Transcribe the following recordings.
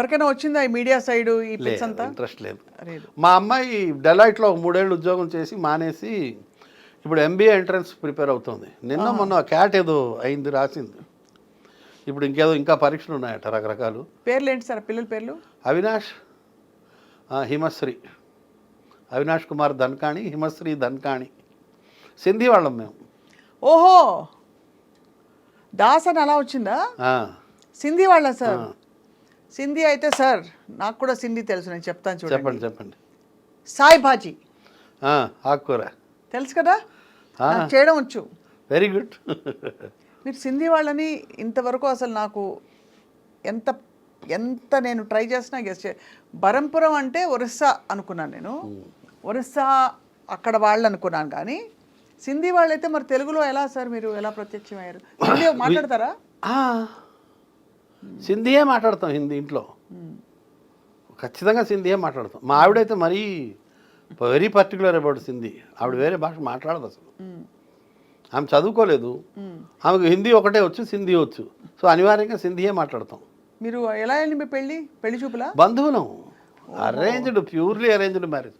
ఎవరికైనా వచ్చిందా ఈ మీడియా సైడ్ ఈ పిచ్ అంతా? ఇంట్రెస్ట్ లేదు. లేదు. మా అమ్మాయి డెలాయిట్లో 3 ఏళ్ళు ఉద్యోగం చేసి మానేసి ఇప్పుడు ఎంబీఏ ఎంట్రన్స్ ప్రిపేర్ అవుతుంది. నిన్న మొన్న క్యాట్ ఏదో అయింది, రాసింది. ఇప్పుడు ఇంకేదో ఇంకా పరీక్షలు ఉన్నాయట రకరకాలు. పేర్లు ఏంటి సార్ పిల్లల పేర్లు? అవినాష్, హిమశ్రీ, అవినాష్ కుమార్ ధన్కాణి, హిమశ్రీ ధన్కాణి. సింధీ వాళ్ళం మేము. ఓహో, దాస్ అని అలా వచ్చిందా? సింధీ వాళ్ళ సార్? సింధీ అయితే సార్ నాకు కూడా సింధీ తెలుసు, నేను చెప్తాను చూడండి. చెప్పండి చెప్పండి. సాయి భాజీ ఆకుకూర తెలుసు కదా, నాకు చేయడం వచ్చు. Very good. మీరు సింధీ వాళ్ళని ఇంతవరకు అసలు నాకు ఎంత ఎంత నేను ట్రై చేసినా గెస్ట్ బరంపురం అంటే ఒరిస్సా అనుకున్నాను నేను, ఒరిస్సా అక్కడ వాళ్ళు అనుకున్నాను. కానీ సింధీ వాళ్ళైతే మరి తెలుగులో ఎలా సార్ మీరు ఎలా ప్రత్యక్షమయ్యారు? హిందీ మాట్లాడతారా? సింధీయే మాట్లాడతాం హిందీ ఇంట్లో, ఖచ్చితంగా సింధీయే మాట్లాడతాం. మా ఆవిడైతే మరీ వెరీ పర్టికులర్ అబౌట్ సింధీ. ఆవిడ వేరే భాష మాట్లాడదు అసలు. ఆమె చదువుకోలేదు, ఆమెకు హిందీ ఒకటే వచ్చు, సింధీ వచ్చు. సో అనివార్యంగా సింధీయే మాట్లాడతాం. మీరు ఎలా వెళ్ళి మీ పెళ్లి చూపులా? బంధువులం, అరేంజ్డ్, ప్యూర్లీ అరేంజ్డ్ మ్యారేజ్.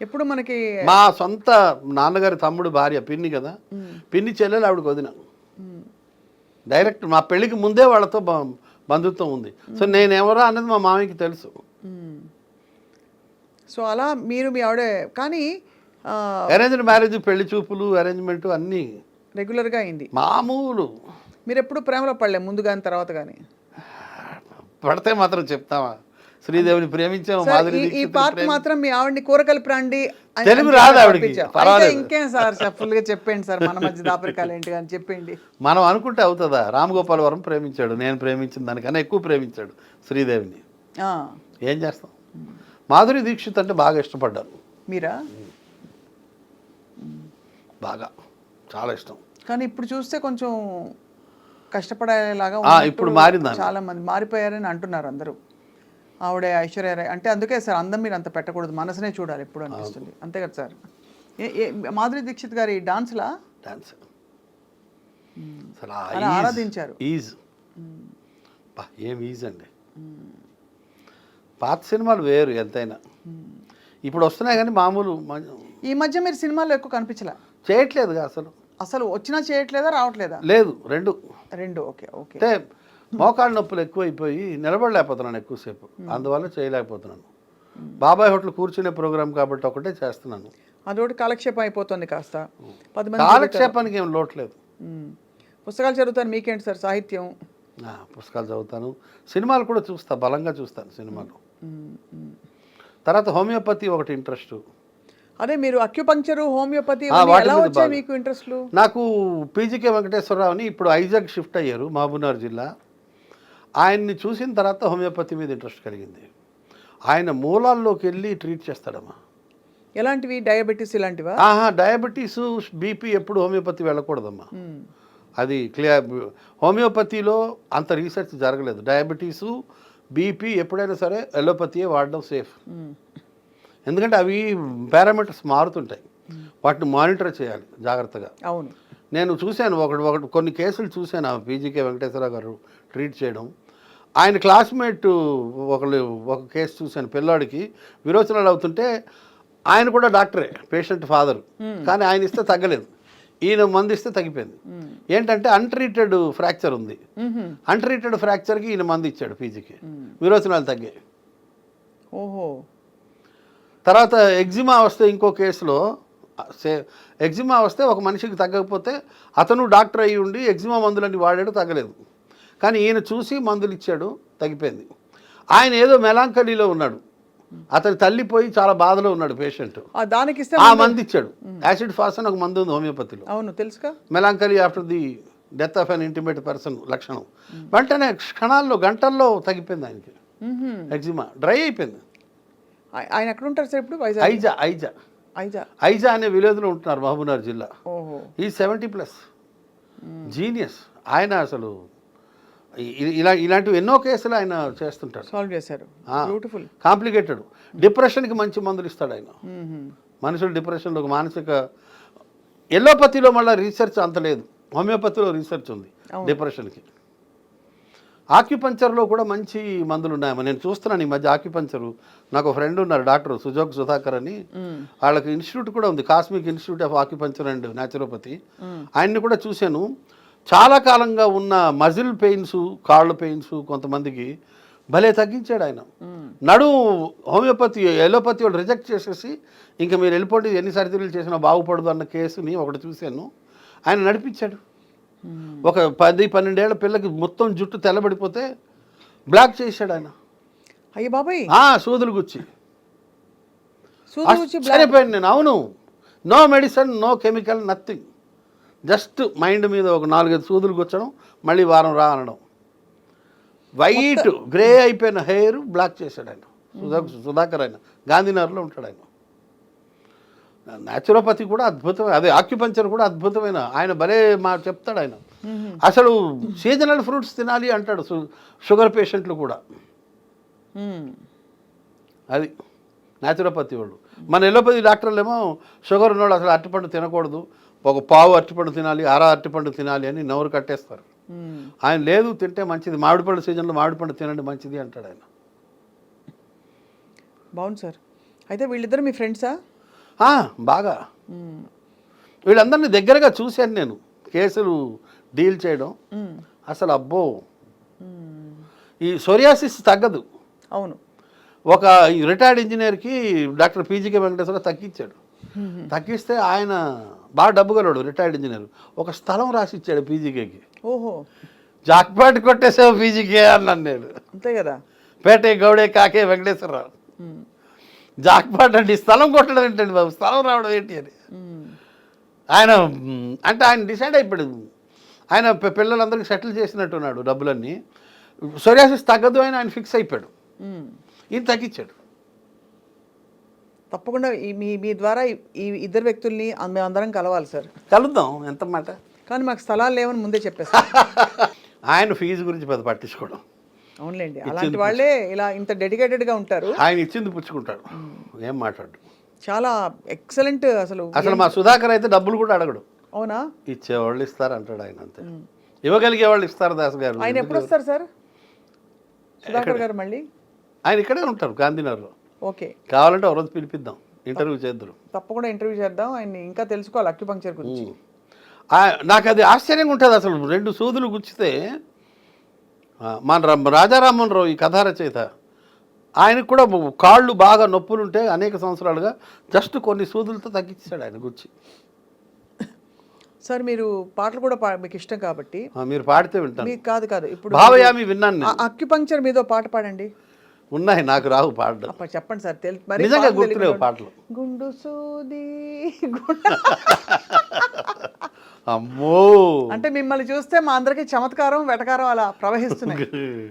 ఎప్పుడు మనకి మా సొంత నాన్నగారి తమ్ముడు భార్య పిన్ని కదా, పిన్ని చెల్లెలు ఆవిడకి వదిన. డైరెక్ట్ మా పెళ్ళికి ముందే వాళ్ళతో బంధుత్వం ఉంది. సో నేనెవరో అనేది మా మామయ్యకి తెలుసు. సో అలా మీరు మీ ఆవిడే. కానీ అరేంజ్డ్ మ్యారేజ్, పెళ్లి చూపులు, అరేంజ్మెంట్ అన్నీ రెగ్యులర్గా అయింది. మామూలు. మీరు ఎప్పుడు ప్రేమలో పడలే ముందు కానీ తర్వాత కానీ? పడితే మాత్రం చెప్తావా? శ్రీదేవిని ప్రేమించాము, మాధురి ఈ పార్ట్ మాత్రం మీ ఆవిడని కూరకలు ప్రాండి తెలుగు రాదు ఆవిడకి. ఇంకేం సార్ ఫుల్గా చెప్పండి సార్, మన మధ్య దాపరికాలు ఏంటి అని చెప్పండి. మనం అనుకుంటే అవుతుందా? రామ్ గోపాల్ వరం ప్రేమించాడు, నేను ప్రేమించిన దానికన్నా ఎక్కువ ప్రేమించాడు శ్రీదేవిని. ఏం చేస్తాం? మాధురి దీక్షిత్ అంటే బాగా ఇష్టపడ్డాను. మీరా? బాగా చాలా ఇష్టం. కానీ ఇప్పుడు చూస్తే కొంచెం కష్టపడేలాగా ఇప్పుడు మారింది. చాలా మంది మారిపోయారని అంటున్నారు అందరూ. ఆవిడే ఐశ్వర్య రాయ్ అంటే అందుకే సార్ అందం మీరు అంత పెట్టకూడదు, మనసునే చూడాలి ఎప్పుడు అనిపిస్తుంది. అంతే కదా సార్? మాధురి దీక్షిత్ గారి డాన్స్ ఆరాధించారు. ఈజ్ ఏం ఈజ్ అండి. పాత సినిమాలు వేరు ఎంతైనా, ఇప్పుడు వస్తున్నాయి కానీ మామూలు. ఈ మధ్య మీరు సినిమాల్లో ఎక్కువ కనిపించలే, చేయట్లేదుగా అసలు. అసలు వచ్చినా చేయట్లేదా, రావట్లేదా? లేదు, రెండు. Okay okay. అంటే మోకాళ్ళ నొప్పులు ఎక్కువైపోయి నిలబడలేకపోతున్నాను ఎక్కువసేపు, అందువల్ల చేయలేకపోతున్నాను. బాబాయ్ హోటల్ కూర్చునే ప్రోగ్రామ్ కాబట్టి ఒకటే చేస్తున్నాను. అదొకటి కాలక్షేపం అయిపోతుంది కాస్త. కాలక్షేపానికి ఏం లోట్లేదు. పుస్తకాలు చదువుతాను. మీకేంటి సార్ సాహిత్యం? పుస్తకాలు చదువుతాను, సినిమాలు కూడా చూస్తా, బలంగా చూస్తాను సినిమాలు. తర్వాత హోమియోపతి ఒకటి ఇంట్రెస్ట్. అదే మీరు అక్యుపంక్చరు, హోమియోపతి మీకు ఇంట్రెస్ట్లు? నాకు పీజీకే వెంకటేశ్వరరావు అని ఇప్పుడు ఐజాగ్ షిఫ్ట్ అయ్యారు మహబూబ్నగర్ జిల్లా. ఆయన్ని చూసిన తర్వాత హోమియోపతి మీద ఇంట్రెస్ట్ కలిగింది. ఆయన మూలాల్లోకి వెళ్ళి ట్రీట్ చేస్తాడమ్మా. ఎలాంటివి? డయాబెటీస్ ఇలాంటివా? డయాబెటీసు, బీపీ ఎప్పుడు హోమియోపతి వెళ్ళకూడదమ్మా. అది క్లియర్. హోమియోపతిలో అంత రీసెర్చ్ జరగలేదు. డయాబెటీసు, బీపీ ఎప్పుడైనా సరే ఎలోపతియే వాడడం సేఫ్. ఎందుకంటే అవి పారామీటర్స్ మారుతుంటాయి, వాటిని మానిటర్ చేయాలి జాగ్రత్తగా. అవును, నేను చూశాను కొన్ని కేసులు చూశాను. పీజీకే వెంకటేశ్వరరావు గారు ట్రీట్ చేయడం. ఆయన క్లాస్మేట్ ఒక కేసు చూశాను, పిల్లాడికి విరోచనాలు అవుతుంటే ఆయన కూడా డాక్టరే, పేషెంట్ ఫాదర్, కానీ ఆయన ఇస్తే తగ్గలేదు, ఈయన మందు ఇస్తే తగ్గిపోయింది. ఏంటంటే అన్ట్రీటెడ్ ఫ్రాక్చర్ ఉంది, అన్ట్రీటెడ్ ఫ్రాక్చర్కి ఈయన మందు ఇచ్చాడు పీజీకి, విరోచనాలు తగ్గాయి. ఓహో. తర్వాత ఎగ్జిమా వస్తే ఇంకో కేసులో ఎగ్జిమా వస్తే ఒక మనిషికి తగ్గకపోతే అతను డాక్టర్ అయ్యి ఉండి ఎగ్జిమా మందులన్నీ వాడాడు, తగ్గలేదు. కానీ ఈయన చూసి మందులు ఇచ్చాడు, తగ్గిపోయింది. ఆయన ఏదో మెలాంకలీలో ఉన్నాడు, అతని తల్లిపోయి చాలా బాధలో ఉన్నాడు పేషెంట్, దానికి ఆ మందు ఇచ్చాడు. యాసిడ్ ఫాస్ అని ఒక మందు ఉంది హోమియోపతిలో. అవును, తెలుసుగా. Melancholy after the death of an intimate person లక్షణం. వెంటనే క్షణాల్లో, గంటల్లో తగ్గిపోయింది ఆయనకి. ఎగ్జిమా డ్రై అయిపోయింది. ఆయన ఎక్కడ ఉంటారు సార్ ఇప్పుడు? ఐజా అనే విలేజ్లో ఉంటున్నారు, మహబూబ్నగర్ జిల్లా. ఈ 70+ జీనియస్ ఆయన. అసలు ఇలాంటివి ఎన్నో కేసులు ఆయన చేస్తుంటారు, సాల్వ్ చేశారు. బ్యూటిఫుల్. కాంప్లికేటెడ్ డిప్రెషన్కి మంచి మందులు ఇస్తాడు ఆయన. మనుషులు డిప్రెషన్లో మానసిక. ఎలోపతిలో మళ్ళీ రీసెర్చ్ అంత లేదు, హోమియోపతిలో రీసెర్చ్ ఉంది డిప్రెషన్కి. ఆక్యుపంచర్లో కూడా మంచి మందులు ఉన్నాయమ్మా. నేను చూస్తున్నాను ఈ మధ్య ఆక్యుపంచరు. నాకు ఫ్రెండ్ ఉన్నారు డాక్టర్ సుధాకర్ అని. వాళ్ళకి ఇన్స్టిట్యూట్ కూడా ఉంది, cosmic institute of acupuncture and naturopathy. ఆయన్ని కూడా చూశాను. చాలా కాలంగా ఉన్న మజిల్ పెయిన్స్, కాళ్ళ పెయిన్స్ కొంతమందికి భలే తగ్గించాడు ఆయన. హోమియోపతి ఎలోపతి వాళ్ళు రిజెక్ట్ చేసేసి ఇంకా మీరు వెళ్ళిపోండి, ఎన్ని సర్జరీలు చేసినా బాగుపడదు అన్న కేసుని ఒకటి చూశాను. ఆయన నడిపించాడు. ఒక 10-12 ఏళ్ల పిల్లకి మొత్తం జుట్టు తెల్లబడిపోతే బ్లాక్ చేశాడు ఆయన. అయ్య బాబాయ్, సూదులు గుచ్చి సూదులు గుచ్చి చనిపోయాను నేను. అవును, no medicine, no chemical, nothing. Just mind మీద ఒక 4-5 సూదులు గుచ్చడం, మళ్ళీ వారం రా అనడం. వైట్ గ్రే అయిపోయిన హెయిర్ బ్లాక్ చేశాడు ఆయన. సుధాకర్ ఆయన గాంధీనగర్లో ఉంటాడు ఆయన. న్యాచురోపతి కూడా అద్భుతమైన, అదే ఆక్యుపంచర్ కూడా అద్భుతమైన. ఆయన భలే చెప్తాడు ఆయన. అసలు సీజనల్ ఫ్రూట్స్ తినాలి అంటాడు షుగర్ పేషెంట్లు కూడా. అది న్యాచురోపతి వాళ్ళు. మన ఎలోపతి డాక్టర్లు ఏమో షుగర్ ఉన్నవాళ్ళు అసలు అరటిపండు తినకూడదు, ఒక పావు అరటిపండు తినాలి, అరటిపండు తినాలి అని నోరు కట్టేస్తారు. ఆయన లేదు, తింటే మంచిది, మామిడిపండు సీజన్లో మామిడిపండు తినండి మంచిది అంటాడు ఆయన. బాగుంది సార్. అయితే వీళ్ళిద్దరు మీ ఫ్రెండ్సా? బాగా. వీళ్ళందరినీ దగ్గరగా చూశాను నేను, కేసులు డీల్ చేయడం. అసలు అబ్బో, ఈ సోరియాసిస్ తగ్గదు. అవును. ఒక రిటైర్డ్ ఇంజనీర్కి డాక్టర్ పీజీకే వెంకటేశ్వర తగ్గించాడు. తగ్గిస్తే ఆయన బాగా డబ్బు గలవాడు, రిటైర్డ్ ఇంజనీర్. ఒక స్థలం రాసి ఇచ్చాడు పీజీకేకి. ఓహో, జాక్పాట్ కొట్టేసావు పీజీకే అన్నాను నేను. అంతే కదా. పేటే గౌడే కాకే వెంకటేశ్వరరావు. జాక్పాట్ అంటే స్థలం కొట్టడం ఏంటండి బాబు, స్థలం రావడం ఏంటి అని ఆయన అంటే ఆయన డిసైడ్ అయిపోయాడు. ఆయన పిల్లలందరికీ సెటిల్ చేసినట్టున్నాడు డబ్బులన్నీ. సోరియాసిస్ తగ్గదు అని ఆయన ఫిక్స్ అయిపోయాడు. ఈయన తగ్గించాడు. తప్పకుండా మీ ద్వారా ఈ ఇద్దరు వ్యక్తుల్ని మేము అందరం కలవాలి సార్. కలుద్దాం, ఎంత మాట. కానీ మాకు స్థలాలు లేవని ముందే చెప్పేస్తాను. ఆయన ఫీజు గురించి పెద్ద పట్టించుకోవడం. అవునులేండి, అలాంటి వాళ్ళే ఇలా ఇంత డెడికేటెడ్గా ఉంటారు. ఆయన ఇచ్చింది పుచ్చుకుంటాడు, ఏం మాట్లాడు. చాలా ఎక్సలెంట్. అసలు మా సుధాకర్ అయితే డబ్బులు కూడా అడగడు. అవునా? ఇచ్చేవాళ్ళు ఇస్తారు అంటాడు ఆయన, అంతే. ఇవ్వగలిగే వాళ్ళు ఇస్తారు. దాస్ గారు ఆయన ఎప్పుడు వస్తారు సార్? సుధాకర్ గారు మళ్ళీ ఆయన ఇక్కడే ఉంటారు గాంధీనగర్లో. ఓకే, కావాలంటే ఒక రోజు పిలిపిద్దాం, ఇంటర్వ్యూ చేద్దాం. తప్పకుండా ఇంటర్వ్యూ చేద్దాం. ఆయన ఇంకా తెలుసుకోవాలి అక్యుపంక్చర్ గురించి. నాకు అది ఆశ్చర్యంగా ఉంటుంది. అసలు 2 సూదులు గుచ్చితే మన రాజారామన్ రావు, ఈ కథా రచయిత, ఆయనకు కూడా కాళ్ళు బాగా నొప్పులుంటే అనేక సంవత్సరాలుగా జస్ట్ కొన్ని సూదులతో తగ్గించాడు ఆయన గుచ్చి. సార్ మీరు పాటలు కూడా మీకు ఇష్టం కాబట్టి మీరు పాడితే వింటాను. మీకు కాదు ఇప్పుడు భావయామి విన్నాను. అక్యుపంక్చర్ మీద పాట పాడండి. ఉన్నాయి, నాకు రావు పాడడం. చెప్పండి సార్. నిజంగా గుర్తులేవు పాటలు. గుండు సూది అమ్మో, అంటే మిమ్మల్ని చూస్తే మా అందరికి చమత్కారం వెటకారం అలా ప్రవహిస్తున్నాయి.